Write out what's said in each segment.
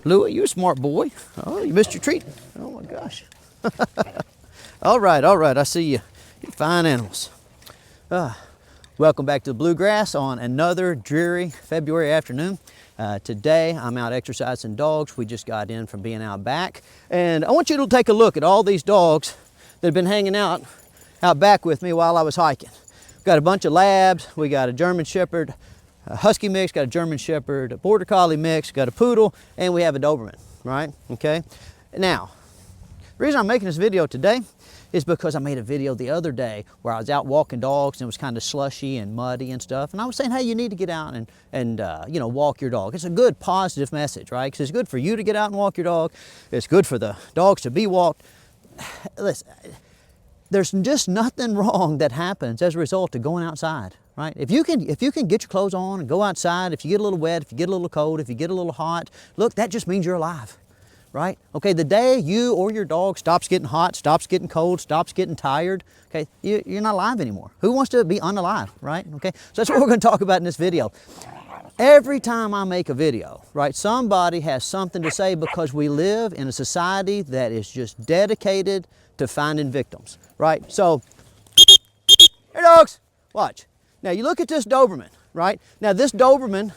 Louie, you're a smart boy. Oh, you missed your treat. Oh my gosh. All right, I see you. You're fine animals. Welcome back to the Bluegrass on another dreary February afternoon. Today I'm out exercising dogs. We just got in from being out back. And I want you to take a look at all these dogs that have been hanging out back with me while I was hiking. We've got a bunch of labs. We got a German Shepherd, a Husky mix, got a German Shepherd, a Border Collie mix, got a Poodle, and we have a Doberman, right? Okay. Now, the reason I'm making this video today is because I made a video the other day where I was out walking dogs and it was kind of slushy and muddy and stuff. And I was saying, hey, you need to get out and you know, walk your dog. It's a good positive message, right? Because it's good for you to get out and walk your dog. It's good for the dogs to be walked. Listen, there's just nothing wrong that happens as a result of going outside, right? If you can get your clothes on and go outside, if you get a little wet, if you get a little cold, if you get a little hot, look, that just means you're alive. Right? Okay, the day you or your dog stops getting hot, stops getting cold, stops getting tired, okay, you're not alive anymore. Who wants to be unalive, right? Okay, so that's what we're going to talk about in this video. Every time I make a video, right, somebody has something to say because we live in a society that is just dedicated to finding victims, right? So, hey dogs, watch. Now you look at this Doberman, right? Now this Doberman,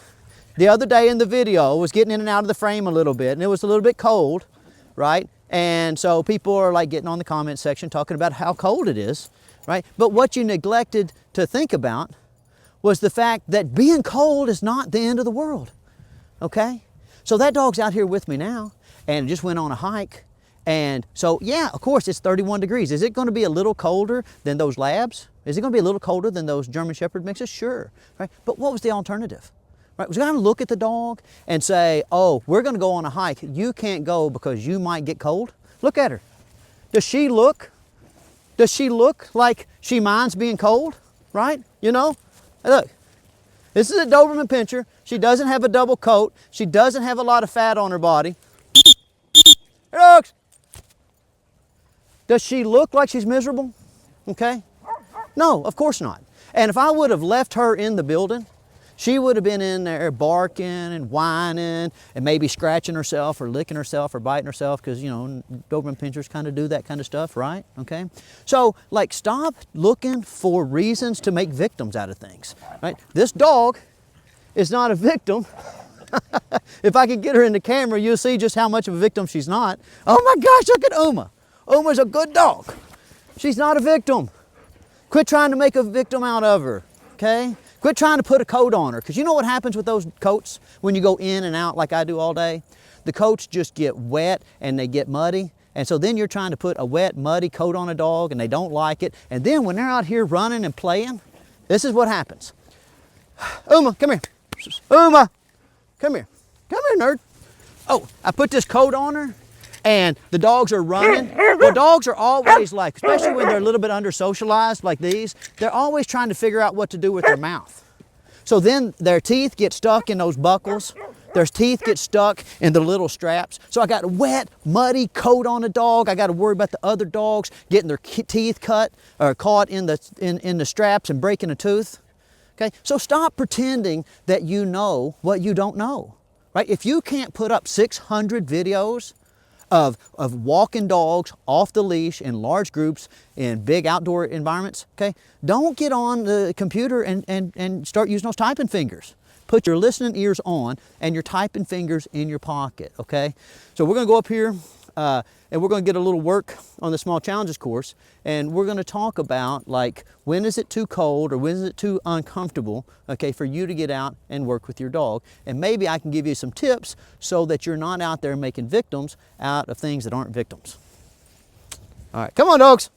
the other day in the video, was getting in and out of the frame a little bit, and it was a little bit cold, right? And so people are like getting on the comment section talking about how cold it is, right? But what you neglected to think about was the fact that being cold is not the end of the world, okay? So that dog's out here with me now and just went on a hike. And so, yeah, of course, it's 31 degrees. Is it going to be a little colder than those labs? Is it going to be a little colder than those German Shepherd mixes? Sure, right? But what was the alternative? Right, we're going to look at the dog and say, oh, we're going to go on a hike. You can't go because you might get cold. Look at her. Does she look like she minds being cold? Right? You know? Hey, look, this is a Doberman Pinscher. She doesn't have a double coat. She doesn't have a lot of fat on her body. Hey, dogs. Does she look like she's miserable? Okay? No, of course not. And if I would have left her in the building, she would have been in there barking and whining and maybe scratching herself or licking herself or biting herself because, you know, Doberman Pinschers kind of do that kind of stuff, right? Okay? So, like, stop looking for reasons to make victims out of things, right? This dog is not a victim. If I could get her in the camera, you'll see just how much of a victim she's not. Oh my gosh, look at Uma. Uma's a good dog. She's not a victim. Quit trying to make a victim out of her, okay? Quit trying to put a coat on her, because you know what happens with those coats when you go in and out like I do all day? The coats just get wet and they get muddy, and so then you're trying to put a wet, muddy coat on a dog and they don't like it, and then when they're out here running and playing, this is what happens. Uma, come here. Uma, come here. Come here, nerd. Oh, I put this coat on her, and the dogs are running. Well, dogs are always like, especially when they're a little bit under-socialized like these, they're always trying to figure out what to do with their mouth. So then their teeth get stuck in those buckles. Their teeth get stuck in the little straps. So I got a wet, muddy coat on a dog. I got to worry about the other dogs getting their teeth cut or caught in the straps and breaking a tooth. Okay, so stop pretending that you know what you don't know, right? If you can't put up 600 videos of walking dogs off the leash in large groups in big outdoor environments, okay? Don't get on the computer and start using those typing fingers. Put your listening ears on and your typing fingers in your pocket, okay? So we're gonna go up here and we're gonna get a little work on the Small Challenges course, and we're gonna talk about, like, when is it too cold or when is it too uncomfortable, okay, for you to get out and work with your dog. And maybe I can give you some tips so that you're not out there making victims out of things that aren't victims. All right, come on, dogs.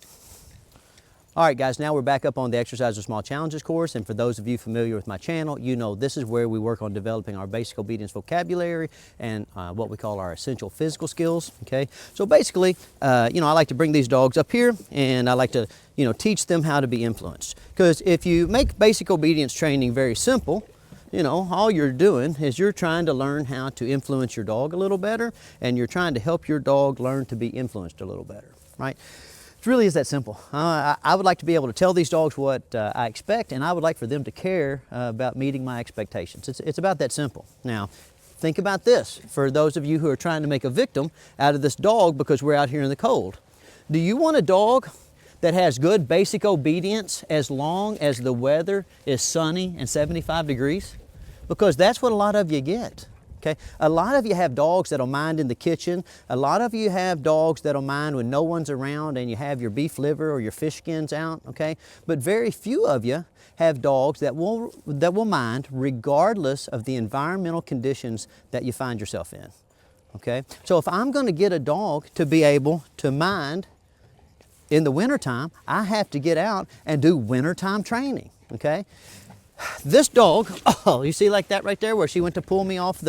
All right, guys, now we're back up on the Exercise with Small Challenges course, and for those of you familiar with my channel, you know this is where we work on developing our basic obedience vocabulary and what we call our essential physical skills, okay? So basically, you know, I like to bring these dogs up here, and I like to, you know, teach them how to be influenced. Because if you make basic obedience training very simple, you know, all you're doing is you're trying to learn how to influence your dog a little better, and you're trying to help your dog learn to be influenced a little better, right? It really is that simple. I would like to be able to tell these dogs what I expect, and I would like for them to care about meeting my expectations. It's about that simple. Now, think about this for those of you who are trying to make a victim out of this dog because we're out here in the cold. Do you want a dog that has good basic obedience as long as the weather is sunny and 75 degrees? Because that's what a lot of you get. Okay? A lot of you have dogs that'll mind in the kitchen. A lot of you have dogs that'll mind when no one's around and you have your beef liver or your fish skins out. Okay? But very few of you have dogs that will mind regardless of the environmental conditions that you find yourself in. Okay? So if I'm going to get a dog to be able to mind in the wintertime, I have to get out and do wintertime training. Okay? This dog, oh, you see like that right there where she went to pull me off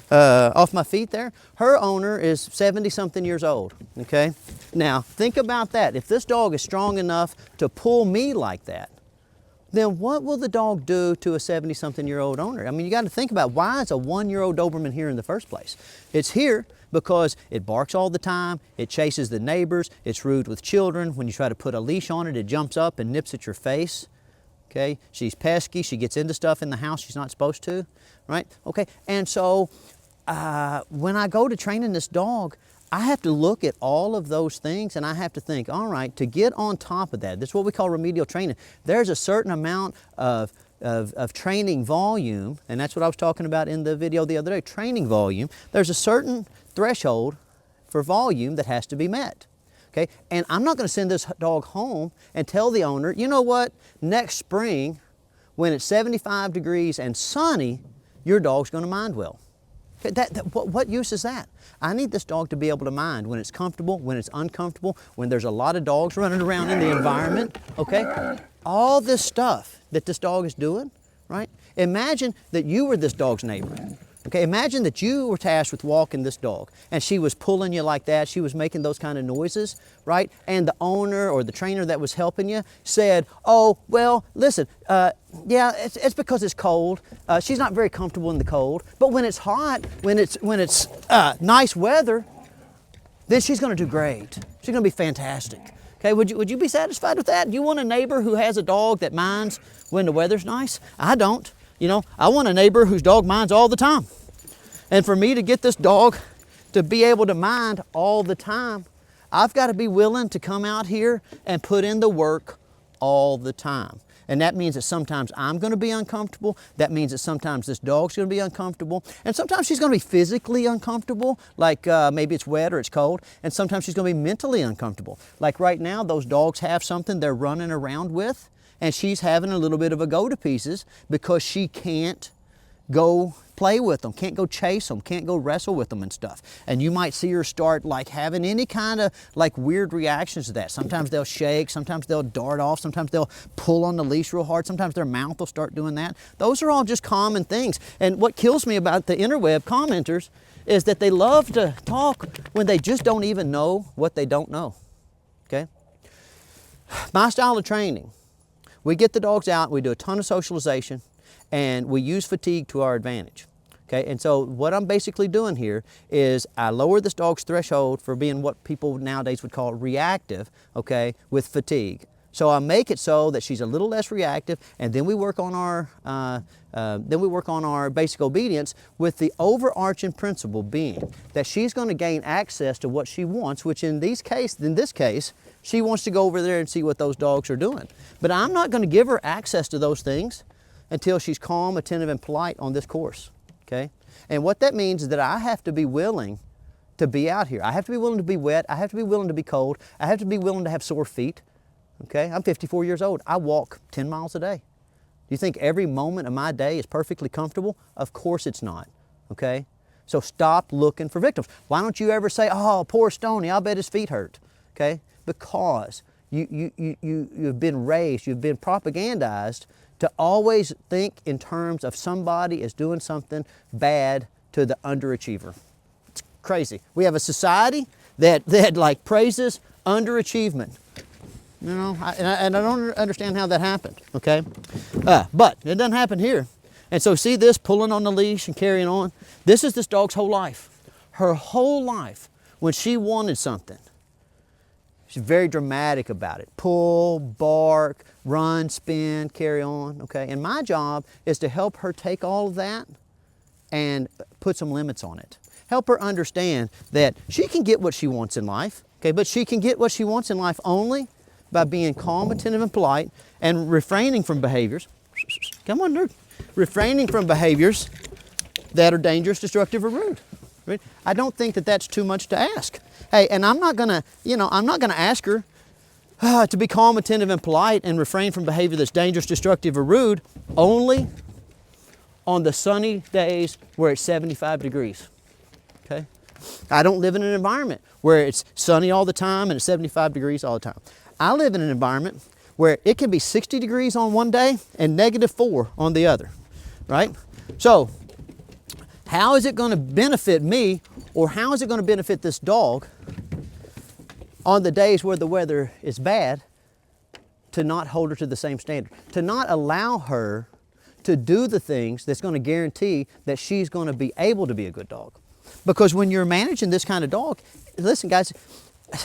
off my feet there? Her owner is 70-something years old, okay? Now, think about that. If this dog is strong enough to pull me like that, then what will the dog do to a 70-something-year-old owner? I mean, you got to think about why is a 1-year-old Doberman here in the first place? It's here because it barks all the time, it chases the neighbors, it's rude with children. When you try to put a leash on it, it jumps up and nips at your face. Okay, she's pesky, she gets into stuff in the house she's not supposed to, right? Okay, and so when I go to training this dog, I have to look at all of those things and I have to think, all right, to get on top of that, this is what we call remedial training. There's a certain amount of training volume, and that's what I was talking about in the video the other day, training volume. There's a certain threshold for volume that has to be met. Okay? And I'm not going to send this dog home and tell the owner, you know what, next spring, when it's 75 degrees and sunny, your dog's going to mind well. Okay? What use is that? I need this dog to be able to mind when it's comfortable, when it's uncomfortable, when there's a lot of dogs running around in the environment. Okay? All this stuff that this dog is doing, right? Imagine that you were this dog's neighbor. Okay, imagine that you were tasked with walking this dog and she was pulling you like that, she was making those kind of noises, right? And the owner or the trainer that was helping you said, oh, well, listen, yeah, it's because it's cold. She's not very comfortable in the cold, but when it's hot, when it's nice weather, then she's gonna do great. She's gonna be fantastic. Okay, would you be satisfied with that? Do you want a neighbor who has a dog that minds when the weather's nice? I don't. You know, I want a neighbor whose dog minds all the time. And for me to get this dog to be able to mind all the time, I've got to be willing to come out here and put in the work all the time. And that means that sometimes I'm going to be uncomfortable. That means that sometimes this dog's going to be uncomfortable. And sometimes she's going to be physically uncomfortable, like maybe it's wet or it's cold. And sometimes she's going to be mentally uncomfortable. Like right now, those dogs have something they're running around with, and she's having a little bit of a go to pieces because she can't go play with them, can't go chase them, can't go wrestle with them and stuff. And you might see her start like having any kind of like weird reactions to that. Sometimes they'll shake, sometimes they'll dart off, sometimes they'll pull on the leash real hard, sometimes their mouth will start doing that. Those are all just common things. And what kills me about the interweb commenters is that they love to talk when they just don't even know what they don't know. Okay? My style of training, we get the dogs out, we do a ton of socialization, and we use fatigue to our advantage. Okay, and so what I'm basically doing here is I lower this dog's threshold for being what people nowadays would call reactive, okay, with fatigue. So I make it so that she's a little less reactive, and then we work on our basic obedience with the overarching principle being that she's going to gain access to what she wants, which in this case, she wants to go over there and see what those dogs are doing. But I'm not going to give her access to those things until she's calm, attentive, and polite on this course, okay? And what that means is that I have to be willing to be out here. I have to be willing to be wet. I have to be willing to be cold. I have to be willing to have sore feet, okay? I'm 54 years old. I walk 10 miles a day. Do you think every moment of my day is perfectly comfortable? Of course it's not, okay? So stop looking for victims. Why don't you ever say, oh, poor Stonnie, I'll bet his feet hurt, okay? Because you've been raised, you've been propagandized to always think in terms of somebody as doing something bad to the underachiever. It's crazy. We have a society that like praises underachievement. You know, and I don't understand how that happened, okay? But it doesn't happen here. And so see this pulling on the leash and carrying on? This is this dog's whole life. Her whole life, when she wanted something, she's very dramatic about it. Pull, bark, run, spin, carry on, okay? And my job is to help her take all of that and put some limits on it. Help her understand that she can get what she wants in life, okay, but she can get what she wants in life only by being calm, attentive, and polite, and refraining from behaviors. Come on, nerd. Refraining from behaviors that are dangerous, destructive, or rude. Right? I don't think that that's too much to ask. Hey, and I'm not gonna ask her to be calm, attentive, and polite and refrain from behavior that's dangerous, destructive, or rude only on the sunny days where it's 75 degrees. Okay? I don't live in an environment where it's sunny all the time and it's 75 degrees all the time. I live in an environment where it can be 60 degrees on one day and -4 on the other, right? So, how is it going to benefit me, or how is it going to benefit this dog on the days where the weather is bad to not hold her to the same standard, to not allow her to do the things that's going to guarantee that she's going to be able to be a good dog? Because when you're managing this kind of dog, listen guys,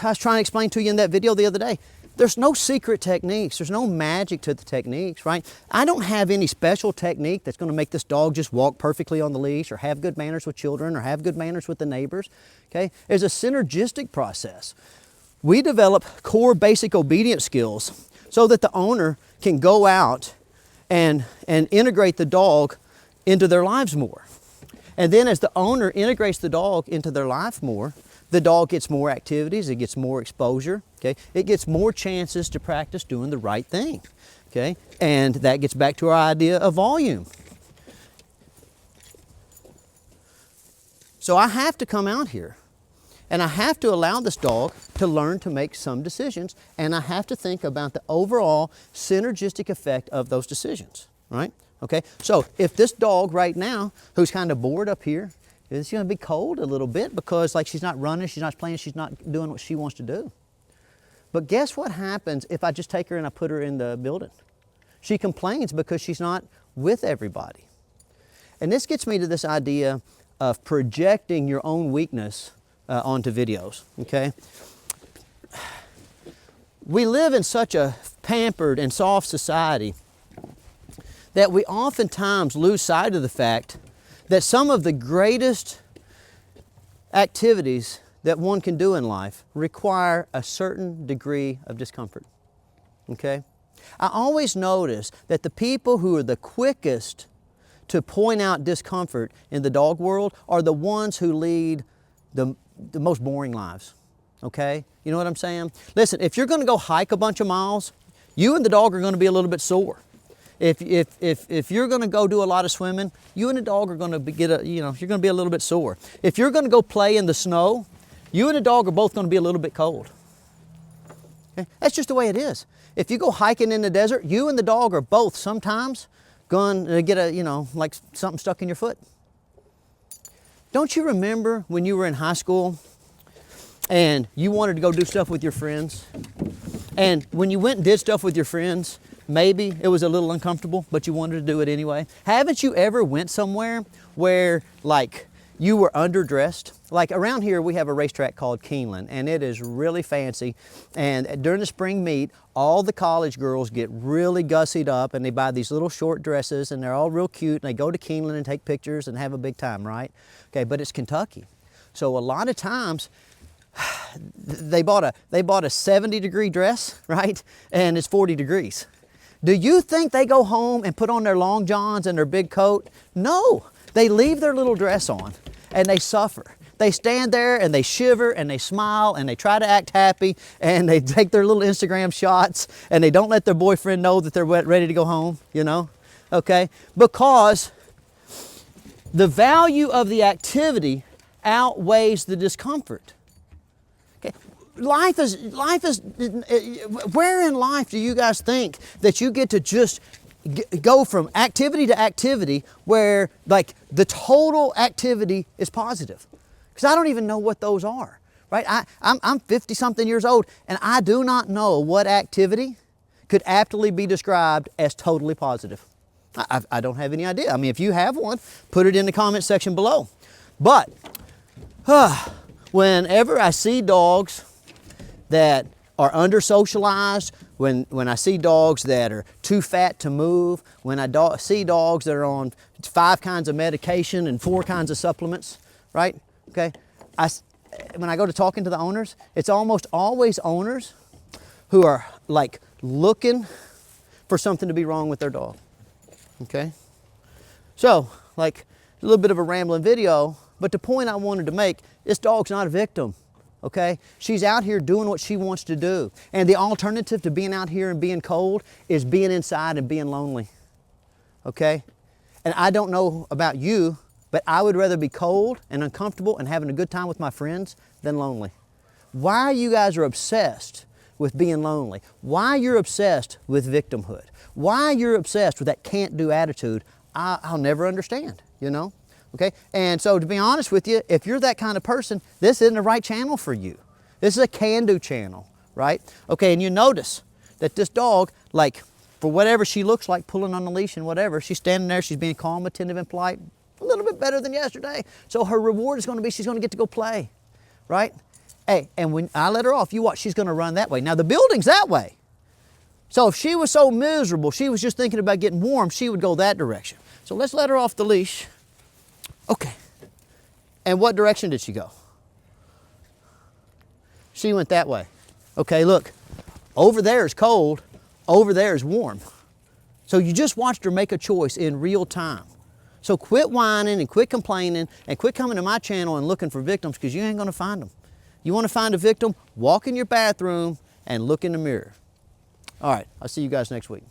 I was trying to explain to you in that video the other day, there's no secret techniques. There's no magic to the techniques, right? I don't have any special technique that's going to make this dog just walk perfectly on the leash or have good manners with children or have good manners with the neighbors, okay? There's a synergistic process. We develop core basic obedience skills so that the owner can go out and integrate the dog into their lives more. And then as the owner integrates the dog into their life more, the dog gets more activities, it gets more exposure, okay? It gets more chances to practice doing the right thing, okay? And that gets back to our idea of volume. So I have to come out here and I have to allow this dog to learn to make some decisions, and I have to think about the overall synergistic effect of those decisions, right? Okay, so if this dog right now, who's kind of bored up here, it's going to be cold a little bit because like she's not running, she's not playing, she's not doing what she wants to do. But guess what happens if I just take her and I put her in the building? She complains because she's not with everybody. And this gets me to this idea of projecting your own weakness onto videos, okay? We live in such a pampered and soft society that we oftentimes lose sight of the fact that some of the greatest activities that one can do in life require a certain degree of discomfort, okay? I always notice that the people who are the quickest to point out discomfort in the dog world are the ones who lead the most boring lives, okay? You know what I'm saying? Listen, if you're gonna go hike a bunch of miles, you and the dog are gonna be a little bit sore. If you're going to go do a lot of swimming, you and the dog are going to you're going to be a little bit sore. If you're going to go play in the snow, you and the dog are both going to be a little bit cold. Okay? That's just the way it is. If you go hiking in the desert, you and the dog are both sometimes going to get like something stuck in your foot. Don't you remember when you were in high school and you wanted to go do stuff with your friends? And when you went and did stuff with your friends, maybe it was a little uncomfortable, but you wanted to do it anyway. Haven't you ever went somewhere where like you were underdressed? Like around here we have a racetrack called Keeneland, and it is really fancy. And during the spring meet, all the college girls get really gussied up and they buy these little short dresses and they're all real cute and they go to Keeneland and take pictures and have a big time, right? Okay, but it's Kentucky. So a lot of times they bought a 70-degree dress, right? And it's 40 degrees. Do you think they go home and put on their long johns and their big coat? No, they leave their little dress on and they suffer. They stand there and they shiver and they smile and they try to act happy and they take their little Instagram shots and they don't let their boyfriend know that they're ready to go home, you know? Okay, because the value of the activity outweighs the discomfort. Okay. Life is, where in life do you guys think that you get to just go from activity to activity where like the total activity is positive? Because I don't even know what those are, right? I'm 50 something years old and I do not know what activity could aptly be described as totally positive. I don't have any idea. I mean, if you have one, put it in the comment section below. But whenever I see dogs that are under socialized, when I see dogs that are too fat to move, when I see dogs that are on 5 kinds of medication and 4 kinds of supplements, right? Okay, when I go to talking to the owners, it's almost always owners who are like looking for something to be wrong with their dog, okay? So, like a little bit of a rambling video, but the point I wanted to make, this dog's not a victim, okay? She's out here doing what she wants to do. And the alternative to being out here and being cold is being inside and being lonely, okay? And I don't know about you, but I would rather be cold and uncomfortable and having a good time with my friends than lonely. Why you guys are obsessed with being lonely, why you're obsessed with victimhood, why you're obsessed with that can't do attitude, I'll never understand, you know? Okay, and so to be honest with you, if you're that kind of person, this isn't the right channel for you. This is a can-do channel, right? Okay, and you notice that this dog, like, for whatever she looks like, pulling on the leash and whatever, she's standing there, she's being calm, attentive, and polite, a little bit better than yesterday. So her reward is gonna be she's gonna get to go play, right? Hey, and when I let her off, you watch, she's gonna run that way. Now the building's that way. So if she was so miserable, she was just thinking about getting warm, she would go that direction. So let's let her off the leash. Okay, and what direction did she go? She went that way. Okay, look, over there is cold, over there is warm. So you just watched her make a choice in real time. So quit whining and quit complaining and quit coming to my channel and looking for victims, because you ain't gonna find them. You wanna find a victim, walk in your bathroom and look in the mirror. All right, I'll see you guys next week.